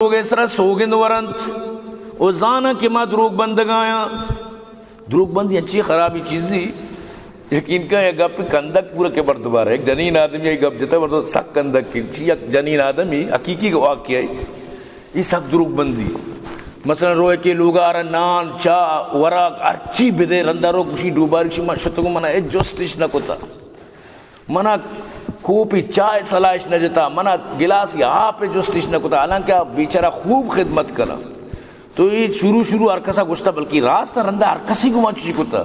دروگ اسرا سوگند ورنت او زانا کہ ما دروگ بندگایا. دروگ بندی اچھی خرابی چیزی یقین کا یہ گپ کندک پورا کے بر دوبارہ ایک جنین آدمی یہ گپ جتا بر سک کندک کی یک جنین آدمی حقیقی کا واقعہ ہے یہ سک دروگ بندی. مثلا روئے کے لوگ آرہ نان چاہ ورق ارچی بدے رندہ رو کشی ڈوباری کشی شتگو منا اے جوستش نکتا منا کوپی چائے سلائش نجتا منا گلاسی آپ جوستش نکتا حالانکہ آپ بیچارہ خوب خدمت کرا. تو یہ شروع ارکسا گشتا بلکہ راستہ رندہ ارکسی کو مانچی کتا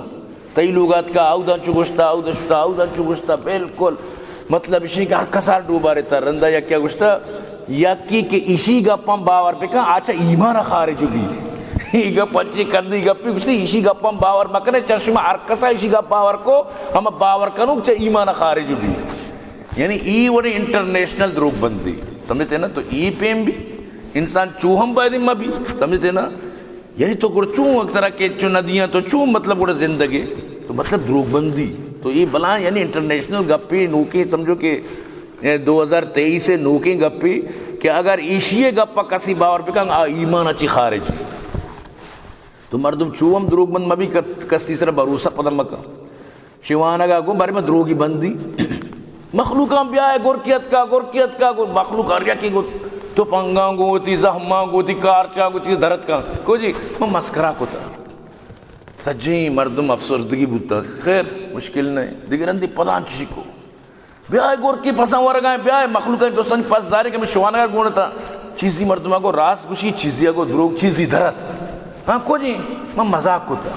تئی لوگات کا آو دانچو گشتا آو دانچو گشتا بالکل مطلب اسی کا ارکسار ڈوبا رہتا رندہ یا کیا گشتا یکی کہ اسی گپم باور پہ کہاں آچھا ایمان خارج بھی ای گپ پنچی کندی گپی گشتی اسی گپم باور مکنے چرشمہ ارکسا اسی گپ باور کو ہم باور کنو چا ایمان خارج بھی. یعنی ای وڑی انٹرنیشنل دروگ بندی سمجھتے نا. تو ای پیم بھی انسان چوہم باید اما بھی سمجھتے نا. یعنی تو گوڑ چون ایک طرح کے چون ندیاں تو چون مطلب گوڑ زندگی تو مطلب دروگ بندی تو یہ بلان یعنی انٹرنیشنل گپی نوکی سمجھو کہ 2023 سے نوکی گپی کہ اگر ایشیے گپا کسی باور پہ کہاں ایمان اچھی خارج تو مردم چوہم دروگ بند مبی کستی سر بروسہ پدر مکہ شیوانگا کو بارے میں دروگی بندی مخلوقاں بیائے گورکیت کا مخلوق آریا کی گو تو پنگاں گو تی زہماں گو تی کارچاں گو تی دھرت کا کو جی میں مسکرہ کو تا سجی مردم افسردگی بوتا خیر مشکل نہیں دیگر اندی پدان چیزی کو بیائے گورکی پساں ورگائیں بیائے مخلوقاں جو سنج پاس دارے کہ میں شوانگا گونا تا چیزی مردمہ کو راس گوشی چیزی کو دروگ چیزی دھرت ہاں کو جی میں مذاق کو تا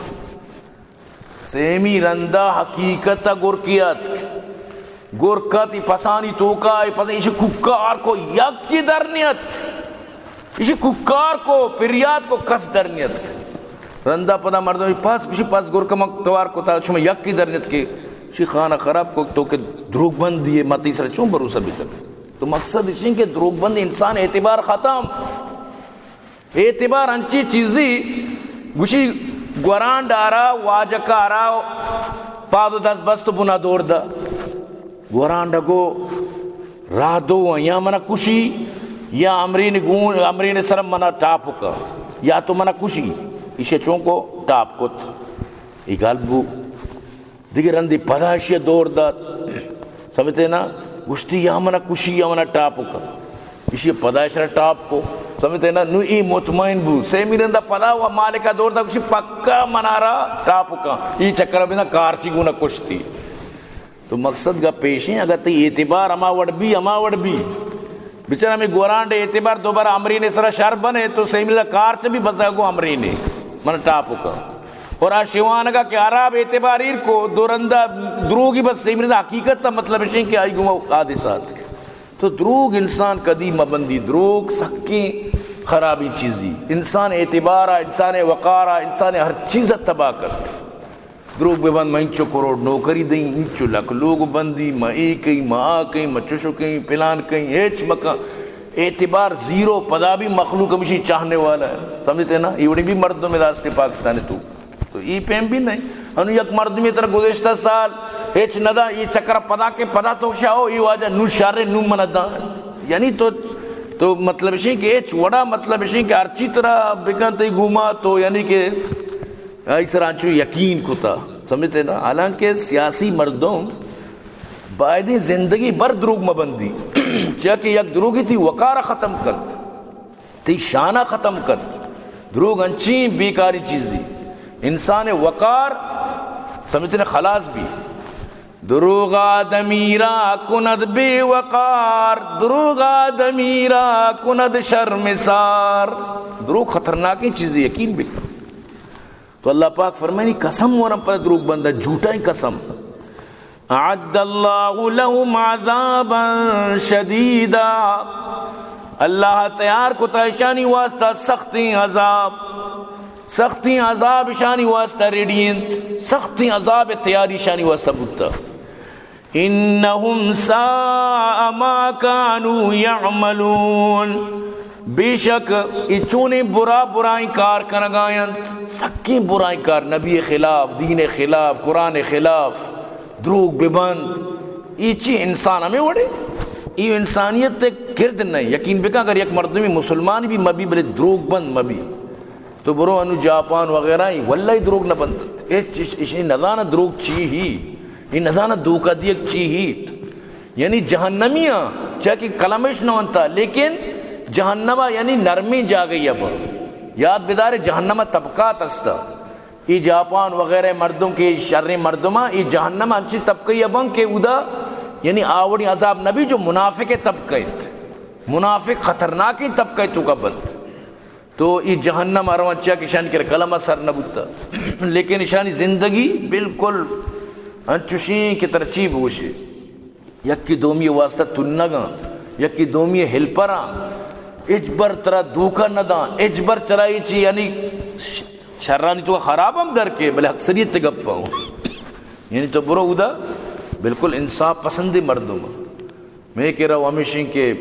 سیمی رندہ حقیقت گورکیت گورکتی پسانی توکائی پسانی اسی ککار کو یک کی درنیت اسی ککار کو پریاد کو کس درنیت رندہ پدا مردوں پاس کسی پاس گورکا مکتوار کو تا چھو یک کی درنیت کے اسی خانہ خراب کو تو کہ دروگ بند دیئے ماتی سر چون بروسہ بھی تک. تو مقصد اسی کہ دروگ بند انسان اعتبار ختم اعتبار انچی چیزی گوشی گوران ڈارا واجکا آرا پادو دست بست بنا دور دا گوران ڈگو راہ دو یا منا کشی یا امرین سرم منا ٹاپ کا یا تو منا کشی اسے چونکو ٹاپ کت ایک البو دیگر اندی پداشی دور داد سمجھتے نا گشتی یا منا کشی یا منا ٹاپ کا اسے پداش رہا ٹاپ کو سمجھتے نا نو ای مطمئن بو سیمی رندہ پدا ہوا مالکہ دور دا کسی پکا منا رہا ٹاپ کا ای چکر بینا کارچی گونا کشتی. تو مقصد کا پیش ہیں اگر تی اعتبار اما وڑ بھی بچارہ میں گوران دے اعتبار دوبارہ امرین سرا شر بنے تو سیمی رندہ کار سے بھی بسا گو امرین من ٹاپ کا اور آشیوانگا کہ عراب اعتبار ایر کو دورندہ دروگی بس سیمی رندہ حقیقت تا مطلب ہے کہ آئی گو حادثات. تو دروگ انسان قدیم مبندی دروگ سکی خرابی چیزی انسان اعتبارہ انسان وقارہ انسان ہر چیز تباہ کرتے. دروگ بے بند میں انچو کروڑ نوکری دیں انچو لکھ لوگ بندی میں ایک کہیں میں آ کہیں میں چشو کہیں پلان کہیں ایچ مکہ اعتبار زیرو پدا بھی مخلوق ہمیشہ چاہنے والا ہے سمجھتے نا. یہ بھی مردوں میں داستے پاکستانی تو یہ پیم بھی نہیں انو یک مرد میں طرح گزشتہ سال ایچ ندا یہ چکر پدا کے پدا تو شاہو یہ واجہ نو شارے نو مندہ یعنی تو مطلب اسی کہ ایچ وڑا مطلب اسی کہ ارچی طرح بکنتی گھوما تو یعنی کہ اس رانچو یقین کو تا سمجھتے نا. حالانکہ سیاسی مردوں باید زندگی بر دروگ مبندی چاہکہ یک دروگی تھی وقارہ ختم کرت تی شانہ ختم کرت دروگ انچی بیکاری چیزی انسان وقار سمجھتے نا خلاص بھی دروغ آدمیرا کند بے وقار دروغ آدمیرا کند شرمسار. دروغ خطرناکی چیزی یقین بھی. تو اللہ پاک فرمائنی قسم ورم پر دروغ بندہ جھوٹا ہی قسم اعد اللہ لهم عذابا شدیدا اللہ تیار کو تیشانی واسطہ سختی عذاب شانی واسطہ ریڈین سختی عذاب تیاری شانی واسطہ بکتا. انہم ساء ما کانوا یعملون بے شک اچونے برائی کار کنگائیں سکی برائی کار نبی خلاف دین خلاف قرآن خلاف دروغ ببند یہ چی انسان ہمیں وڑے یہ انسانیت گرد نہیں یقین بکا اگر یک مردمی مسلمان بھی مبی بلے دروگ بند مبی تو برو انو جاپان وغیرہ ہی واللہ دروگ نہ بند اسی نظانہ دروگ چی ہی یہ نظانہ دوکہ دیک چی ہی یعنی جہنمیاں چاہے کہ کلمش نہ ہوتا لیکن جہنمہ یعنی نرمی جا گئی اب یاد بدار جہنمہ طبقات استا یہ جاپان وغیرہ مردم کے شر مردمہ یہ جہنمہ انچی طبقی ابن کے ادا یعنی آوڑی عذاب نبی جو منافق طبقہ منافق خطرناکی طبقہ تو کا بند تو یہ جہنم اروان چاہ کہ شان کے کلمہ سر نبوتا لیکن شانی زندگی بالکل انچوشیں کی ترچیب ہوشے یک کی دومی واسطہ تنگا یک کی دومی ہلپران اجبر ترہ دوکہ ندان اجبر چرائی چی یعنی شرانی تو خراب ہم در کے بلے اکثریت تے گپ پاؤں یعنی تو برو ادا بالکل انصاف پسندی مردوں میں کہہ رہا ہوں ہمیشہ کہ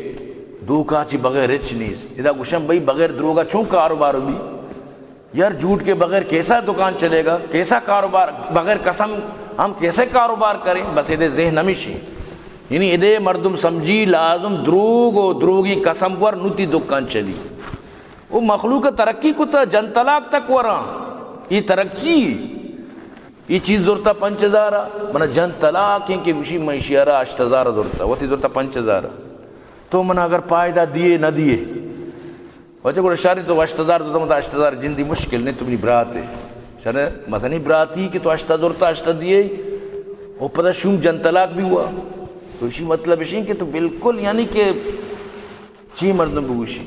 دوکہ چی بغیر رچ نیز ادا گوشم بھئی بغیر دروگا چون کاروبار بھی یار جھوٹ کے بغیر کیسا دکان چلے گا کیسا کاروبار بغیر قسم ہم کیسے کاروبار کریں بس ادھے ذہن ہمیشہ یعنی ادھے مردم سمجھی لازم دروگ و دروگی قسم پر نوتی دکان چلی وہ مخلوق ترقی کو تا جن طلاق تک وران یہ ترقی یہ چیز دورتا 5000 منا جن طلاق ہیں کہ وشی منشیارہ 8000 دورتا وہ تی دورتا 5000 تو منا اگر پائدہ دیے نہ دیے وجہ کو شاری تو 8000 دورتا مطا 8000 جندی مشکل نہیں تمہیں برات ہے شاری مثلا برات ہی کہ تو 80 دورتا 80 دیے وہ پتہ شوم جن طلاق بھی ہوا تو اسی مطلب اسی کہ تو بالکل یعنی کہ چی مردم بگوشی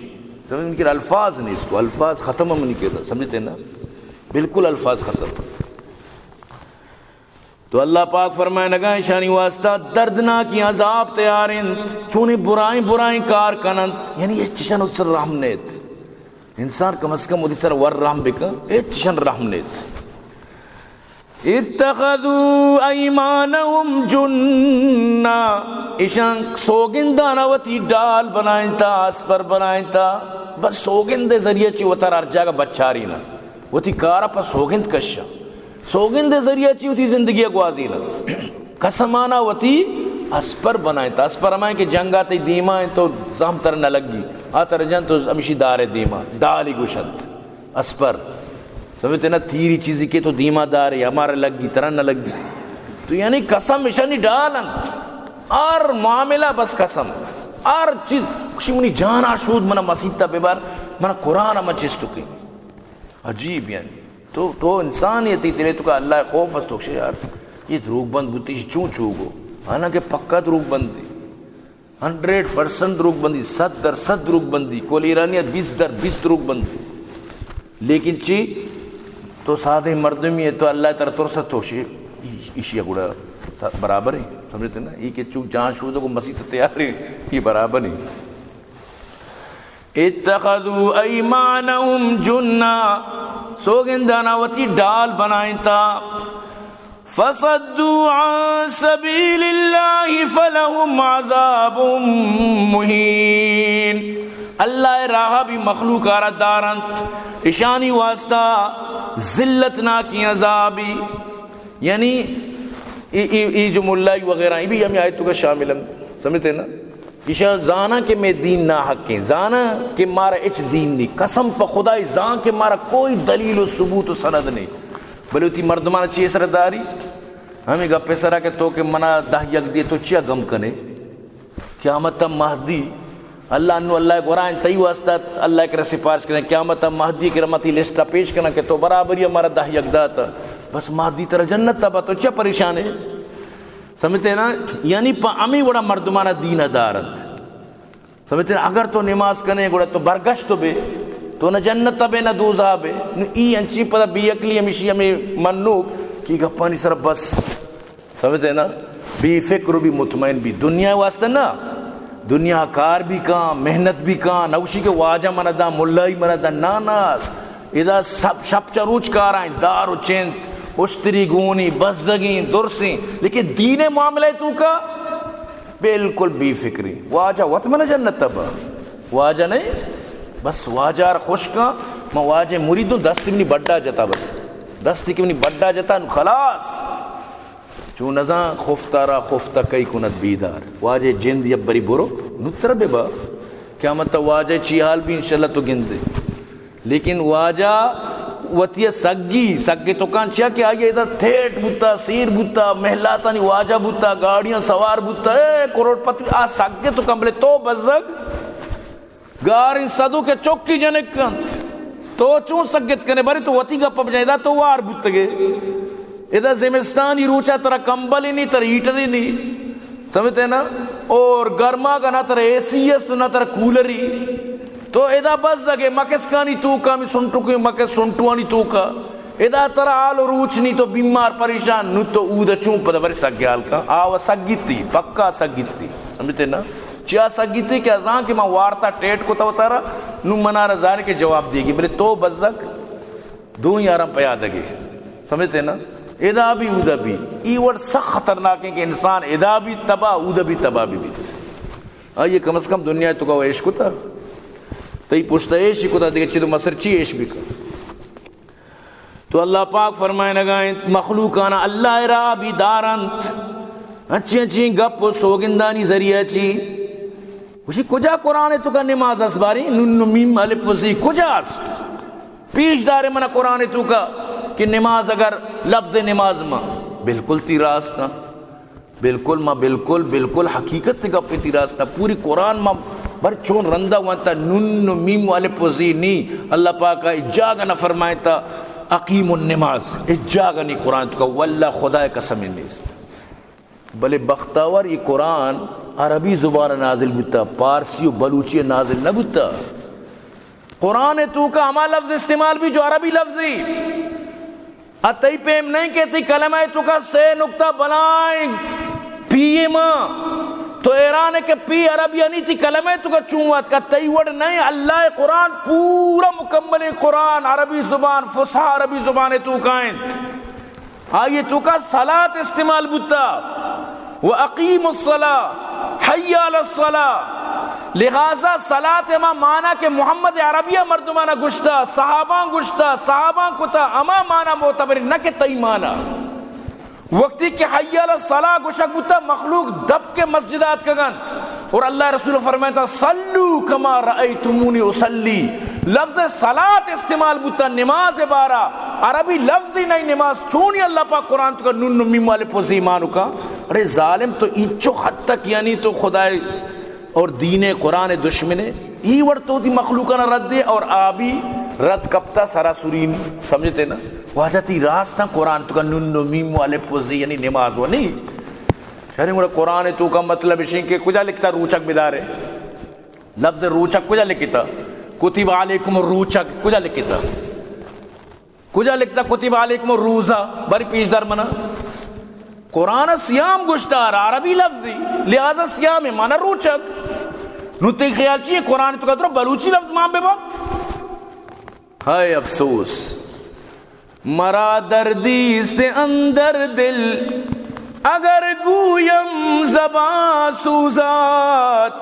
تو ان کے الفاظ نہیں اس کو الفاظ ختم ہم نہیں کہتا سمجھتے نا بالکل الفاظ ختم تو اللہ پاک فرمائے نگاہ شانی واسطہ دردناکی عذاب تیاریں چونی برائیں کار کنند یعنی یہ چشن اس سر رحم نیت انسان کم از کم ادھی سر ور رحم بکا یہ چشن رحم نیت اتخذوا ایمانہم جنہ اشان سوگندانہ وطی ڈال بنائیں تا اسپر بنائیں تا بس سوگند ذریعہ چی وطر ارجا کا بچاری نا وطی کارا پا سوگند کشا سوگند ذریعہ چی وطی زندگی اگوازی نا قسمانا وطی اسپر بنائیں تا اسپر ہمائیں کہ جنگا تی دیما ہیں تو زہم تر نہ لگی آتر جن تو ہمیشی دار دیما ڈالی گوشند اسپر سمجھتے نا تیری چیزی کے تو دیما دار ہے ہمارا لگی طرح نہ لگی تو یعنی قسم اشانی ڈالن اور معاملہ بس قسم اور چیز کسی منی جان آشود منا مسیطہ بے بار منا قرآن اما چیز تو کی عجیب یعنی تو انسانیتی تیرے تو کہ اللہ خوف است تو یار یہ دروگ بند بوتی چون چوگو حالانکہ پکا دروگ بندی 100% دروگ بندی 100% دروگ بندی کول ایرانیت 20% دروگ بندی لیکن چی تو سادہ مردمی ہے تو اللہ تر ترست ہوشی اشیاء گوڑا برابر ہے سمجھتے نا یہ کہ چونکہ جہاں شہودوں کو مسیح تیار ہے یہ برابر ہے اتخذوا ایمانہم جنہ سوگندانہ وطی ڈال بنائیں تا فصدوا عن سبیل اللہ فلہم عذاب مہین اللہ راہ بھی مخلوق آرد دارند اشانی واسطہ ذلت نا کی عذابی یعنی ای جو ملائی وغیرہ بھی ہمیں آیتوں کا شامل ہم سمجھتے نا اشا زانا کہ میں دین نہ حق ہیں زانا کہ مارا اچ دین نہیں قسم پا خدای زان کہ مارا کوئی دلیل و ثبوت و سند نہیں بلوتی مردمانہ چیئے سرداری ہمیں گپے سرا کہ تو کہ منا دہ یک دیے تو چیا گم کنے قیامت مہدی اللہ انو اللہ قرآن تی واسطہ اللہ کے سفارش کرنے قیامت مہدی کے رحمتی لسٹہ پیش کرنا کہ تو برابری ہمارا دہ یک داتا بس مہدی ترہ جنت تبا تو چیا پریشان ہے سمجھتے ہیں نا یعنی پا امی گوڑا مردمانہ دین دارت سمجھتے ہیں اگر تو نماز کنے گوڑا تو برگشت تو بے تو نہ جنت تبے نہ دوزہ بے ای انچی پتا بی اکلی ہمیشی ہمیں منوک کی گپانی سر بس سمجھتے ہیں نا بی فکر بھی مطمئن بھی دنیا واسطہ نا دنیا کار بھی کان محنت بھی کان نوشی کے واجہ مندہ ملائی مندہ ناناز اذا سب شب چروچ کار آئیں دار و چینت اشتری گونی بزدگی درسی لیکن دین معاملہ تو کا بالکل بی فکری واجہ وطمن جنت تبا واجہ نہیں بس واجہ خوش کا میں واجہ مریدوں دستی منی بڑھا جتا بس دستی کی منی بڑھا جتا خلاص چون ازاں خفتارا خفتہ کئی کند بیدار واجہ جند یا بری برو نتر بے با کیا مطلب واجہ چی حال بھی انشاءاللہ تو گندے لیکن واجہ وطیہ سگی تو کان چیا کہ آئیے ادھا تھیٹ بوتا سیر بوتا محلاتا نہیں واجہ بوتا گاڑیاں سوار بوتا کروڑ پتی سگے تو کمبلے تو بزگ گاری صدو کے چوکی جنک کنت تو چون سگت کنے بری تو وطی گا پپ جائے دا تو وار بوتا گے ادھا زمستانی روچا ترہ کمبلی نہیں ترہ ہیٹری نہیں سمجھتے نا اور گرما کا نہ ترہ اے سی ایس تو نہ ترہ کولری تو ادا بس لگے مکس کانی تو کا می سنٹو کوئی مکس سنٹوانی تو کا ادا ترہ آل روچنی تو بیمار پریشان نو تو اودا چون پدا بری سگیال کا آوا سگیتی پکا سگیتی سمجھتے نا چیا سگیتی کہ ازاں کہ ماں وارتا ٹیٹ کو تو تارا نو منا رضانے کے جواب دے گی بلے تو بزک دو یارم پیا دگے سمجھتے نا ادا بھی اودا بھی ای ورد سخت خطرناک ہے کہ انسان ادا بھی تباہ اودا بھی تباہ بھی آئیے کم از کم دنیا تو کا عیش کو تا تئی پوچھتا عیش کو تا دیکھ چی تو مصر چی عیش بھی کا تو اللہ پاک فرمائے نگائیں مخلوقانا اللہ را بھی دارنت اچھی اچھی گپ و سوگندانی ذریعہ چی اسی کجا قرآن تو کا نماز اسباری نن میم الف وزی کجا پیش دارے منا قرآن تو کا کہ نماز اگر لفظ نماز ماں بالکل تی راستہ بالکل ماں بالکل حقیقت تے گپے تی راستہ پوری قرآن ماں بر چون رندہ وانتا نن میم والے پوزی نی اللہ پاک اجاگا نہ فرمائے تا اقیم النماز اجاگا نی قرآن تو کا واللہ خدا قسم نیست بلے بختاور یہ قرآن عربی زبان نازل بتا پارسی و بلوچی نازل نہ بتا قرآن تو کا ہما لفظ استعمال بھی جو عربی لفظی اتائی پیم نہیں کہتی کلمہ تو کا سے نکتہ بلائیں پیے ماں تو ایران ہے کہ پی عربی نہیں تھی کلمہ تو کا چونوات کا تیوڑ نہیں اللہ قرآن پورا مکمل قرآن عربی زبان فصحى عربی زبان تو کائیں آئیے تو کا صلاة استعمال بتا وَأَقِيمُ الصَّلَاةِ حَيَّ عَلَى الصَّلَاةِ لہذا صلاة ما مانا کہ محمد عربیہ مردمانہ گشتا صحابان کتا اما مانا معتبر نہ کہ تی مانا وقتی کہ حی علی الصلاة گشک بتا مخلوق دب کے مسجدات کگن اور اللہ رسول فرمائتا صلو کما رأیتمونی اصلی لفظ صلاة استعمال بتا نماز بارا عربی لفظی نہیں نماز چونی اللہ پاک قرآن تو کا نن میم والے پوزی مانو کا ارے ظالم تو اینچو حد تک یعنی تو خدای اور دین قرآن دشمنے ای ور تو دی مخلوقانا رد دے اور آبی رد کبتا سراسورین سمجھتے نا واجہتی راستہ قرآن تو کا ننو میم والے پوزی یعنی نماز وہ نہیں شہریں گوڑا قرآن تو کا مطلب اشیں کہ کجا لکھتا روچک بدارے لفظ روچک کجا لکھتا کتب علیکم الروچک کجا لکھتا کجا لکھتا کتب علیکم الروزہ بری پیش در منا قرآن سیام گشتار عربی لفظی لہذا سیام مانا روچک نتی خیال چیئے قرآن تو کہتا بلوچی لفظ ماں بے وقت ہائے افسوس مرا دردیست اندر دل اگر گویم زباں سوزات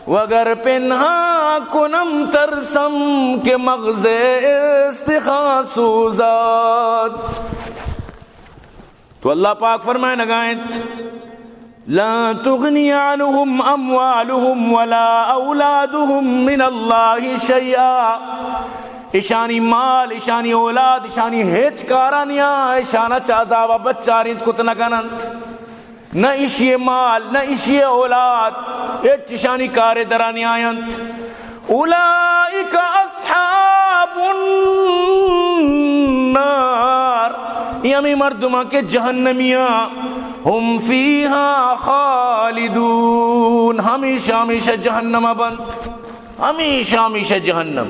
وگر پنہا کنم ترسم کے مغز استخاں سوزات تو اللہ پاک فرمائے نگائیں لا تغنی عنہم اموالہم ولا اولادہم من اللہ شیئا اشانی مال اشانی اولاد اشانی ہیچ کارانیا اشانا چازاوا بچارینت کتنگنند نہ اشی مال نہ اشی اولاد ایچ اشانی کار درانی آیند اولئک اصحاب النار یمی مردمہ کے جہنمیاں ہم فیہا خالدون ہمیشہ ہمیشہ جہنم بند ہمیشہ جہنم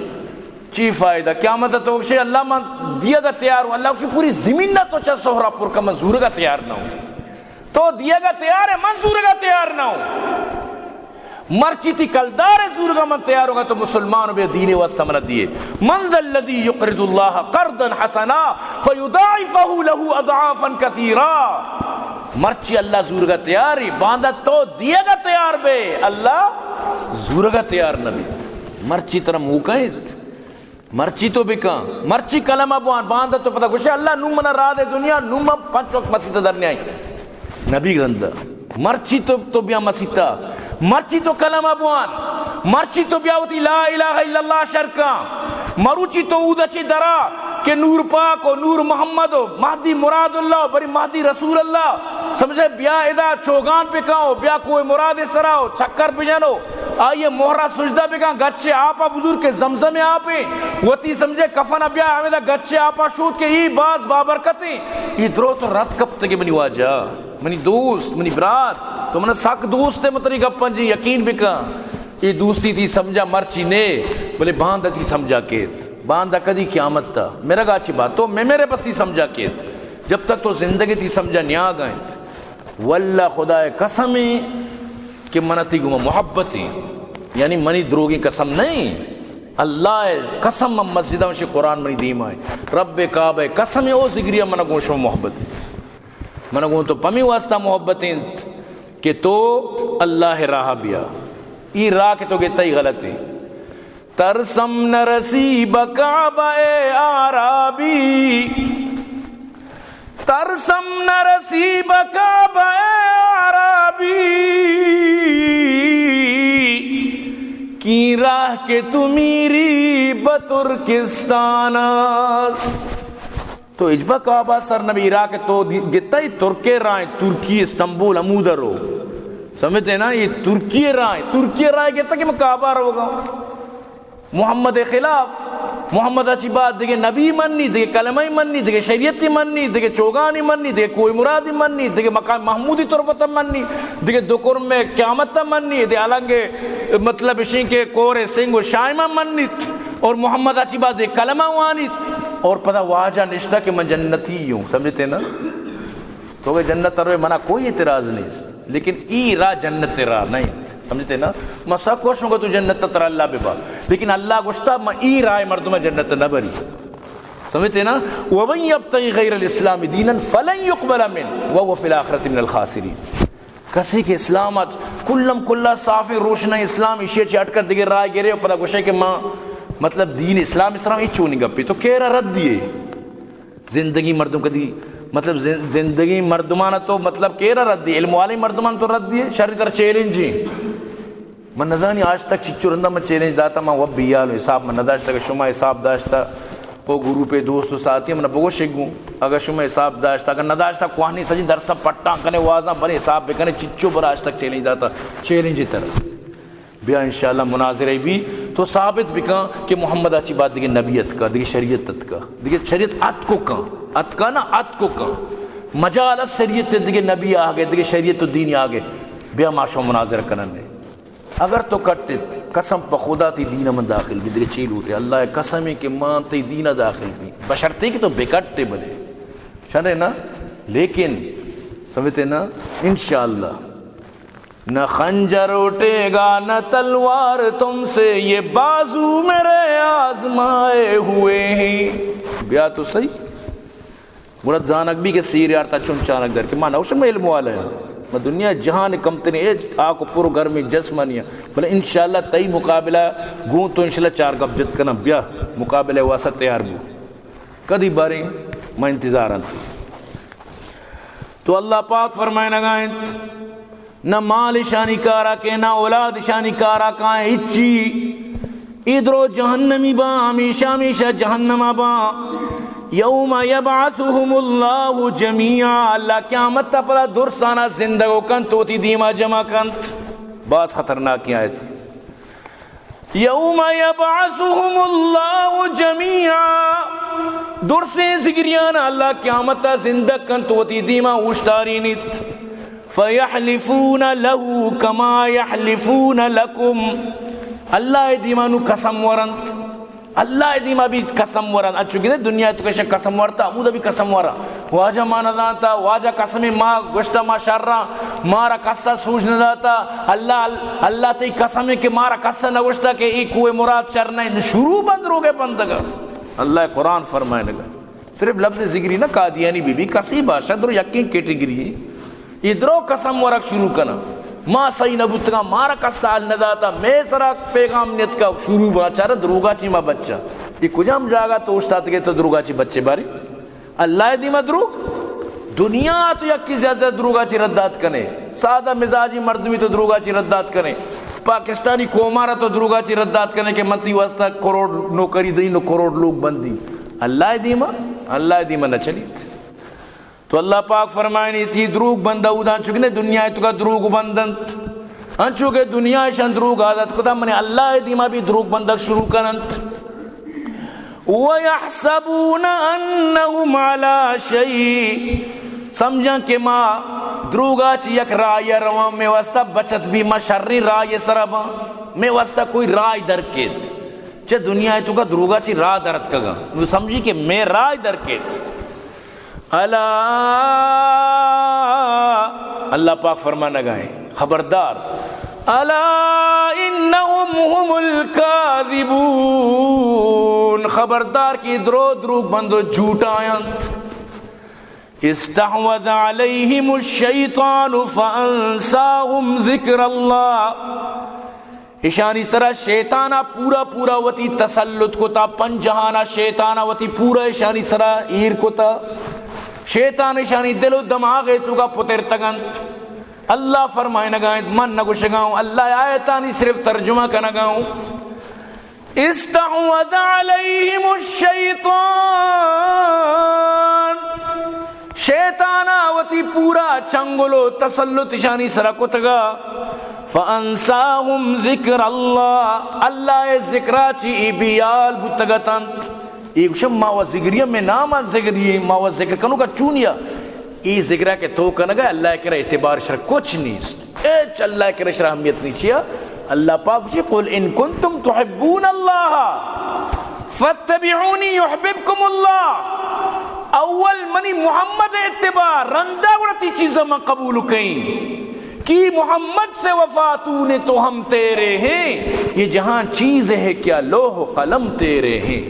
چی فائدہ قیامت تو کہ اللہ من دیا گا تیار ہوں اللہ اسی پوری زمین نہ تو چاہ سہرہ پور کا منظور کا تیار نہ ہوں تو دیا گا تیار ہے منظور کا تیار نہ ہوں مرچی تھی کلدار زور کا من تیار ہوگا تو مسلمان بے دین واسطہ من دیے من ذا الذی یقرض اللہ قرضا حسنا فیضاعفہ له اضعافا کثیرا مرچی اللہ زور کا تیار ہی باندھا تو دیا گا تیار بے اللہ زور کا تیار نہ بھی مرچی طرح موقعیت مرچی تو بکا مرچی کلمہ بوان باندھا تو پتہ کچھ اللہ نو منا را دے دنیا نو ما 5 وقت مسیطہ درنے آئی نبی گرندہ مرچی تو بیا مسیطہ مرچی تو کلمہ بوان مرچی تو بیا ہوتی لا الہ الا اللہ شرکا مروچی تو اودا چی درا کہ نور پاک و نور محمد و مہدی مراد اللہ بری مہدی رسول اللہ سمجھے بیا ادا چوگان پہ کھاؤ بیا کوئی مراد سراؤ چکر پہ جانو آئیے مہرہ سجدہ پہ کھاؤ گچے آپا بزرگ کے زمزم آپے وطی سمجھے کفن بیا ہمیں گچے آپا شوت کے ای باز بابرکتیں یہ درو تو رات کب تک منی واجہ منی دوست منی برات تو منہ ساک دوست ہے مطری گپن جی یقین بکا یہ دوستی تھی سمجھا مرچی نے بلے باندھا تھی سمجھا کے باندھا کدی قیامت تھا میرا گا اچھی بات تو میں میرے پس تھی سمجھا کے جب تک تو زندگی تھی سمجھا نیا گئے واللہ خدا قسمی کہ منتی گما محبتی یعنی منی دروگی قسم نہیں اللہ قسم مسجدہ میں قرآن منی دیم آئے رب کعبہ قسم او ذکریہ منہ گوشو محبت منہ گو تو پمی واسطہ محبتیں کہ تو اللہ راہ بیا ای راہ کے تو گتا ہی غلط ہے ترسم نرسیب کعبہ عربی ترسم نرسیب کعبہ عربی کی راہ کے تمیری بترکستان تو اجبا کعبہ سر نبی راہ کے تو گتا ہی ترکے رائیں ترکی استنبول امودر ہو سمجھتے نا یہ ترکی رائے گتا کہ میں کعبہ رہو گا محمد خلاف محمد اچھی بات دیکھے نبی مننی دیکھے کلمہ مننی دیکھے شریعتی مننی دیکھے چوگانی مننی دیکھے کوئی مرادی مننی دیکھے مقام محمودی طرفتا مننی دیکھے دکرم میں قیامتا مننی دیکھے علنگے مطلب اشین کے کورے سنگ و شائمہ مننی اور محمد اچھی بات دیکھے کلمہ وانی اور پتہ واجہ نشتہ کہ میں جنتی ہوں سمجھتے نا تو کہ جنت تروے منع کوئی اعتراض نہیں لیکن ای راہ جنت راہ نہیں سمجھتے نا میں سب کوشوں گا تو جنت تر اللہ بے با لیکن اللہ گوشتا میں ای رائے مردمہ جنت نہ بری سمجھتے نا وَمَنْ يَبْتَغِ غَيْرَ الْإِسْلَامِ دِينًا فَلَنْ يُقْبَلَ مِنْهُ وَهُوَ فِي الْآخِرَةِ مِنَ الْخَاسِرِينَ کسی کے اسلامت کلم کلہ صافی روشن اسلام اشیاء چاٹ کر دیگر رائے گرے پتہ گوشے کہ ماں مطلب دین اسلام ہی چونی گپی تو کہہ رہا رد دیئے زندگی مردم کدی مطلب زندگی مردمانہ تو مطلب کہہ رہا رد دیئے علم والی مردمان تو رد دیئے شرعی طرح چیلنجی من نظرانی آج تک چچو رندہ میں چیلنج داتا میں وہ بیالو حساب من نداشتا کہ شما حساب داشتا وہ گروہ پہ دوست و ساتھی من بگو شگوں اگر شما حساب داشتا اگر نداشتا کوہنی سجی درسا پٹا کنے وازاں بنے حساب بکنے چچو پر آج تک چیلنج داتا چیلنجی طرح بیا انشاءاللہ مناظرہ بھی تو ثابت بکا کہ محمد اچھی بات دیکھے نبیت کا دیکھے شریعت کا دیکھے شریعت ات کو کہاں ات کا نا ات کو کہاں مجالت شریعت دیکھے نبی آگے دیکھے شریعت و دین آگے بیا معاشو مناظرہ کرنے اگر تو کٹتے قسم پا خدا تی دینہ من داخل بھی دیکھے چیل ہوتے اللہ قسم ہے کہ مان تی دینہ داخل بھی بشرتے کہ تو بکٹتے بلے شرے نا لیکن سمجھتے نا انشاءاللہ نہ خنجر اٹھے گا نہ تلوار تم سے یہ بازو میرے آزمائے ہوئے ہیں بیا تو صحیح مرد زانک بھی کہ سیر یارتا چون چانک در کہ ماں نوشم میں علم والا ہے میں دنیا جہان کمتنی ہے آکو پورو گھر میں جسمانی ہے بلے انشاءاللہ تئی مقابلہ گون تو انشاءاللہ 4 گپ جت کرنا بیا مقابلہ واسط تیار بو کدی باریں میں انتظار آتا تو اللہ پاک فرمائے نگائیں نہ مال شانی کارا کے نہ اولاد شانی کارا کائیں اچھی ادرو جہنمی با ہمیشہ ہمیشہ جہنم با یوم یبعثهم اللہ جمیعا اللہ قیامت تا پدا درسانہ زندگو کن توتی دیما جمع کن باز خطرناک کی آیت یوم یبعثهم اللہ جمیعا درسیں زگریانا اللہ قیامت تا زندگ کن توتی دیما اوشتاری نیت فَيَحْلِفُونَ لَهُ كَمَا يَحْلِفُونَ لَكُمْ اللہ دیمانو قسم ورنت اللہ دیما بھی قسم ورن اچھو گئے دنیا تو کشن قسم ورتا امودہ بھی قسم ورا واجہ ما ندانتا واجہ قسمی ما گوشتا ما شررا مارا قصہ سوچ نداتا اللہ تی قسمی کہ مارا قصہ نگوشتا کہ ایک کوئی مراد شر نہیں شروع بند رو گئے بندگا اللہ قرآن فرمائے لگا صرف لفظ ذکری نہ قادیانی بی بی کسی باشا در یقین کیٹیگری ادرو قسم ورک شروع کنا ما صحیح نبوتگا مارا کا سال نداتا میں سرا پیغام نیت کا شروع باچارا دروگا چی ما بچہ یہ کجام جاگا تو استاد کے تو دروگا چی بچے باری اللہ دی مدروگ دنیا تو یکی زیادہ دروگا چی ردات کنے سادہ مزاجی مردمی تو دروگا چی ردات کنے پاکستانی کومارا تو دروگا چی ردات کنے کہ منتی واسطہ کروڑ نوکری دی نو کروڑ لوگ بندی اللہ دیما نہ چلی تو اللہ پاک فرمائنی تھی دروگ بندہ اودان چکنے دنیا تو کا دروگ بندنت انچو کہ دنیا شان دروگ عادت کتا منی اللہ دیما بھی دروگ بندک شروع کرنت وَيَحْسَبُونَ أَنَّهُمْ عَلَى شَيْءٍ سمجھا کہ ما دروگا چی یک رائے روان میں واسطہ بچت بھی ما شرری رائے سرابا میں واسطہ کوئی رائے درکیت چہ دنیا تو کا دروگا چی راہ درد کگا وہ سمجھی کہ میں رائے درکیت اللہ پاک فرمانا گائیں خبردار الا انہم ہم الکاذبون خبردار کی دروگ بندو جھوٹ آیاں استحوذ علیہم الشیطان فانساہم ذکر اللہ اشانی سرا شیطانہ پورا وتی تسلط کو تا پنجہانا شیطانہ وتی پورا اشانی سرا ایر کو تا شیطان اشانی دل و دماغ تو کا پتر تگنت اللہ فرمائے نگائیں من نگو شگاؤں اللہ آیتانی صرف ترجمہ کا نگاؤں استحوذ علیہم الشیطان شیطانہ وتی پورا چنگلو تسلط اشانی سرا کتگا فانساہم ذکر اللہ ذکرہ چی بیال بتگتنت ایک شم ماوا ذکریہ میں نام ذکریہ ماوا ذکر کنو کا چونیا ای ذکرہ کے تو کنگا اللہ کرے اعتبار شر کچھ نہیں اے اللہ کرے شر اہمیت نہیں چیا اللہ پاک جی قل ان کنتم تحبون اللہ فاتبعونی یحببکم اللہ اول منی محمد اعتبار رندہ گڑتی چیزیں میں قبول کہیں کی محمد سے وفاتوں نے تو ہم تیرے ہیں یہ جہاں چیز ہے کیا لوح و قلم تیرے ہیں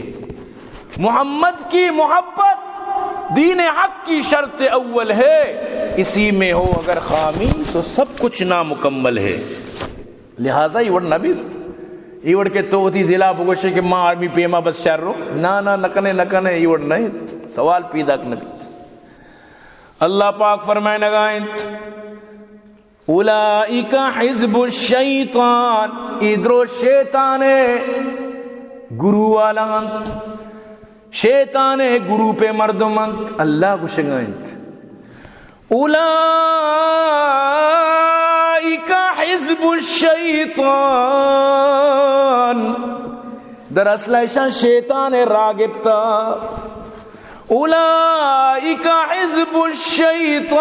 محمد کی محبت دین حق کی شرط اول ہے اسی میں ہو اگر خامی تو سب کچھ نامکمل ہے لہذا یہ وڑ نبی یہ وڑ کے تو تھی دلا بگوشے کہ ماں آرمی پیما بس چار رو نا نکنے یہ وڑ نہیں سوال پیدا نبی اللہ پاک فرمائے نگائیں اولئک حزب الشیطان ادرو شیطان گرو والان شیطان گرو پہ مردمند اللہ کو شگائنت اولئک حزب الشیطان در اصل ایشان شیطان راگبتا اولئک حزب الشیطان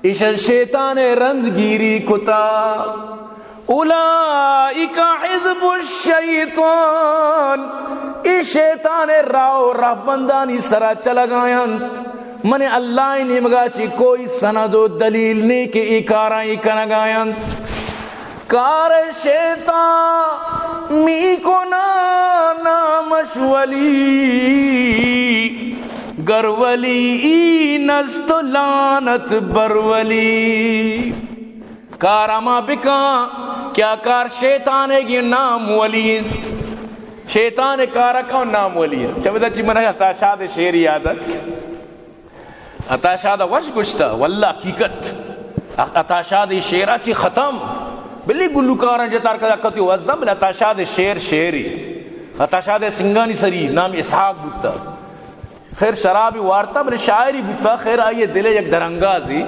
ایشان شیطان رندگیری کتا اولئک حزب الشیطان ای شیطان راو رہبندانی سرا چلا گائیں من اللہ نمگا چی کوئی سند و دلیل نہیں کہ ای کاراں ای کنگائیں کار شیطان می کو نامش ولی گر ولی ای نست لانت بر ولی کار اما بکا کیا کار شیطان ہے یہ نام ولی شیطان کارا کا نام ولی چبدا چی منہ اتاشاد شعر یادت اتاشاد وش گشتا واللہ حقیقت اتاشاد شعرہ چی ختم بلی گلوکارا جتار کدا کتی وزم اتاشاد شعر شعری اتاشاد سنگانی سری نام اسحاق بوتا خیر شرابی وارتا بلی شاعری بوتا خیر آئیے دلے یک درنگازی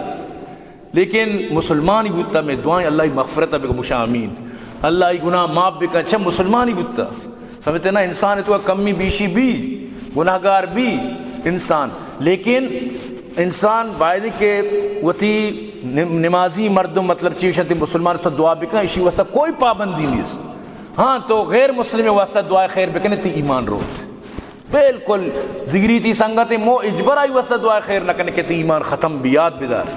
لیکن مسلمانی بوتا میں دعائیں اللہ مغفرت بکا مشا امین اللہ گناہ معاف بکا اچھا مسلمانی بوتا سمجھتے نا انسان ہے تو کمی بیشی بھی گناہگار بھی انسان لیکن انسان باید کے وتی نمازی مردم مطلب چیشت مسلمان سے دعا بکا اسی واسطہ کوئی پابندی نہیں ہاں تو غیر مسلم واسطہ دعا خیر بکنے تی ایمان رو بالکل ذگری تی سنگت مو اجبر آئی واسطہ دعا خیر نہ کرنے کے تی ایمان ختم بیاد بدار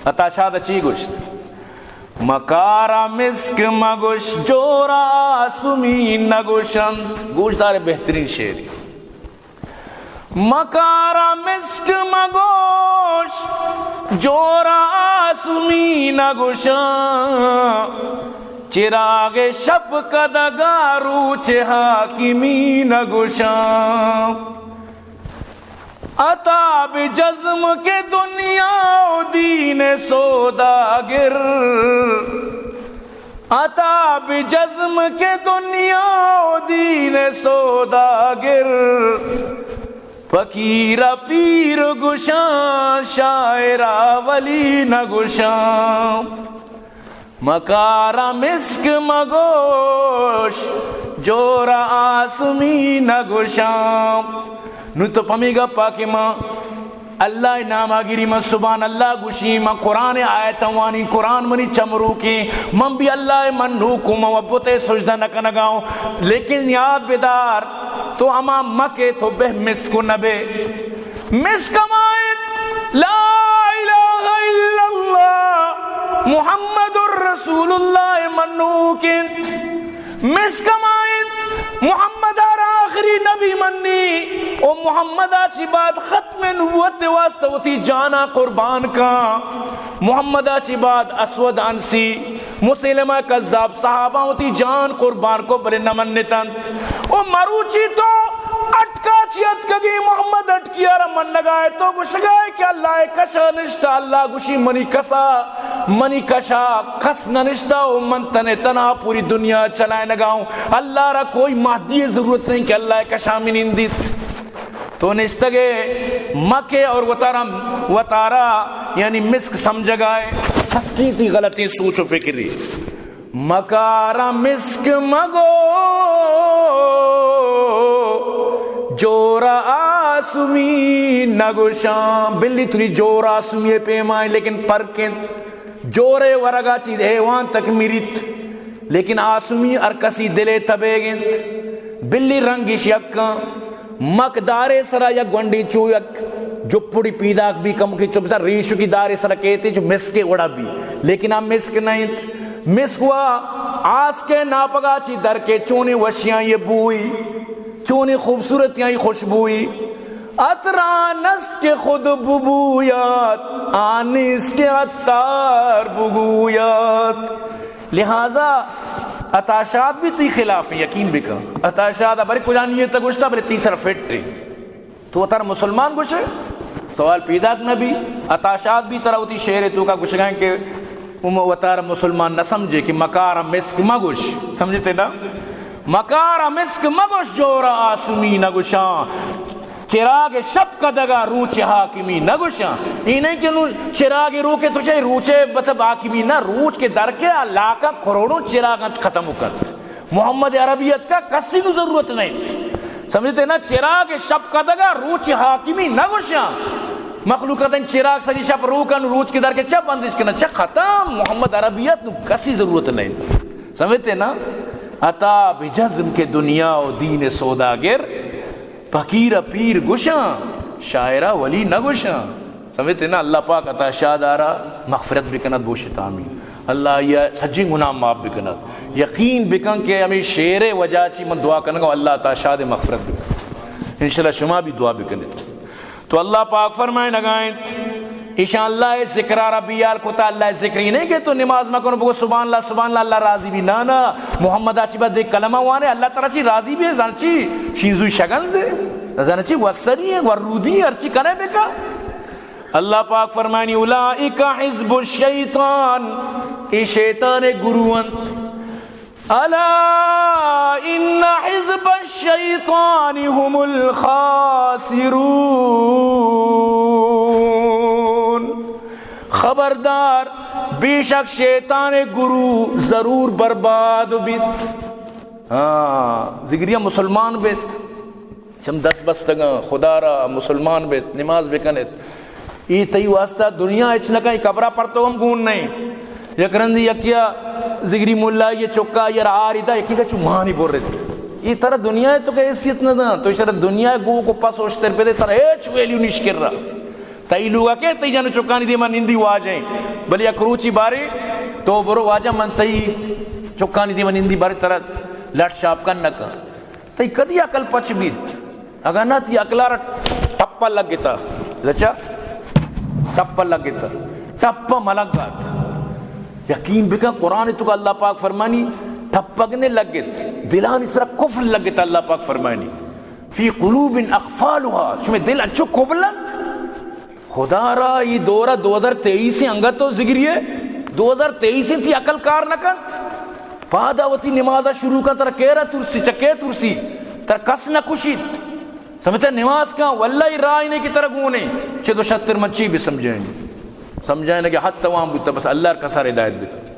اتاشاد اچھی گوشت مکارا مسک مگوش جورا آسومی نگوشند گوشت دار بہترین شعری مکارا مسک مگوش جورا آسمی نگشاں چراغ شب کدگا روچ حاکمی نگشاں عطا بجزم کے دنیا و دین سوداگر عطا بجزم کے دنیا و دین سوداگر فقیر پیر گشاں شاعرہ ولی نگشاں مکارا مسک مگوش جورا آسمی نگشاں نو تو پمی گا پاکی ماں اللہ ناما گیری من سبحان اللہ گوشی من قرآن آیت وانی قرآن منی چمرو کی من بھی اللہ من نوکو من وبتے سجدہ نکنگاؤں لیکن یاد بیدار تو اما مکے تو بہ مسکو نبے مسکمائت لا الہ الا اللہ محمد الرسول اللہ من نوکن مسکمائت محمد آخری نبی منی او محمد آچی بات ختم نبوت واسطہ ہوتی جانا قربان کا محمد آچی بات اسود انسی مسلمہ کذاب صحابہ ہوتی جان قربان کو بلے نمنتن او مروچی تو اٹکا چی اٹکگی محمد اٹکیا را من نگائے تو گوشگائے کہ اللہ کشا نشتا اللہ گوشی منی کسا منی کشا کس ننشتا او من تنے تنا پوری دنیا چلائے نگاؤں اللہ را کوئی مہدی ضرورت نہیں کہ اللہ کشا من اندیت تو نشتگے مکے اور وطارا یعنی مسک سمجھ گائے سچی تھی غلطی سوچ و فکری مکارا مسک مگو جورا آسمی نگوشاں بلی تری جورا آسمی پیمائیں لیکن پرکن جورے ورگا چی دیوان تک میریت لیکن آسمی ارکسی دلے تبے گنت بلی رنگش یکاں مقدارے سرا یا گونڈی چو یک جو پڑی پیداک بھی کم کی چوبسا ریشو کی دارے سرا کہتے جو مسکے اڑا بھی لیکن آپ مسک نہیں مسکوا آس کے ناپگا چی در کے چونے وشیاں یہ بوئی چونے خوبصورتیاں یہ خوشبوئی عطرانست کے خود ببویات آنس کے عطار بگویات لہذا اتاشات بھی تی خلاف ہیں یقین بکا اتاشات بری کجانی یہ تگوشتا بری تیسر فٹ ری تو اتر مسلمان گوشے سوال پیداک نبی اتاشات بھی طرح ہوتی شہر تو کا گوشگائیں کہ اتر مسلمان نہ سمجھے کہ مکار مسک مگوش سمجھتے نا مکار مسک مگوش جورا آسمی نگوشاں چراغ شب کا دگا روچ حاکمی نگوشاں یہ نہیں کہ چراغ رو کے تجھے روچے مطلب حاکمی نہ روچ کے در کے اللہ کا کروڑوں چراغت ختم کر محمد عربیت کا کسی کو ضرورت نہیں سمجھتے نا چراغ شب کا دگا روچ حاکمی نگوشاں مخلوقات چراغ سجی شب رو کن روچ کے در کے چپ اندیش کرنا چھ ختم محمد عربیت کسی ضرورت نہیں سمجھتے نا عطا بجزم کے دنیا و دین سوداگر فقیر پیر گشاں شاعرہ ولی نگشاں سمجھتے نا اللہ پاک عطا شاد آرہ مغفرت بکند بوشت آمین اللہ یہ سجی گناہ معاف بکند یقین بکن کہ ہمیں شیر وجہ چی من دعا کرنگا اللہ عطا شاد مغفرت بکند انشاءاللہ شما بھی دعا بکند تو اللہ پاک فرمائے نگائیں ایشاء اللہ ذکر ربیال کتا اللہ ذکری نہیں کہ تو نماز میں کنو بگو سبحان اللہ اللہ راضی بھی نانا محمد آچی بات دیکھ کلمہ وانے اللہ تعالیٰ چی راضی بھی ہے زانچی شیزوی شگن سے زانچی وصری ہے ورودی ہے ارچی کنے بکا اللہ پاک فرمائنی اولائک حزب الشیطان ای شیطان گروان الا ان حزب الشیطان هم الخاسرون خبردار بے شک شیطان گرو ضرور برباد بیت ذکریہ مسلمان بیت چم دس بستگاں خدا را مسلمان بیت نماز بکنت یہ تی واسطہ دنیا اچھ نکا قبرہ پڑھتا ہم گون نہیں یک رندی یکیا ذکری مولا یہ چکا یہ راری دا یکی کا چمانی بور رہے تھے یہ طرح دنیا ہے تو کہ حیثیت نہ دا تو اشارہ دنیا ہے گو کو پاس ہوشتر پہ دے طرح ایچ ویلیو نش کر رہا تئی لوگا کہ تئی جانو چکانی دی من نندی واجہیں بلی اکروچی بارے تو برو واجہ من تئی چکانی دی من نندی بارے طرح لٹ شاپ کن نکا تئی کدی عقل پچ بیت اگر نہ تی عقلارا ٹپا لگ گتا لچا ٹپا لگتا ٹپا ملگات یقین بکا قرآن تو اللہ پاک فرمانی ٹپگنے لگت دلان اس طرح کفر لگتا اللہ پاک فرمانی فی قلوب اقفالها شمی دل اچھو کبلند خدا را یہ دورہ 2023 انگا تو ذکریے 2023 تھی عقل کار نکن پادا وتی نمازہ شروع کا تر کیرہ ترسی چکے ترسی تر کس نہ کشید سمجھتا نماز کا واللہ رائنے کی طرح گونے چھے دو شتر مچی بھی سمجھائیں گے کہ حد توام بودتا بس اللہ کا سارے ہدایت دیتا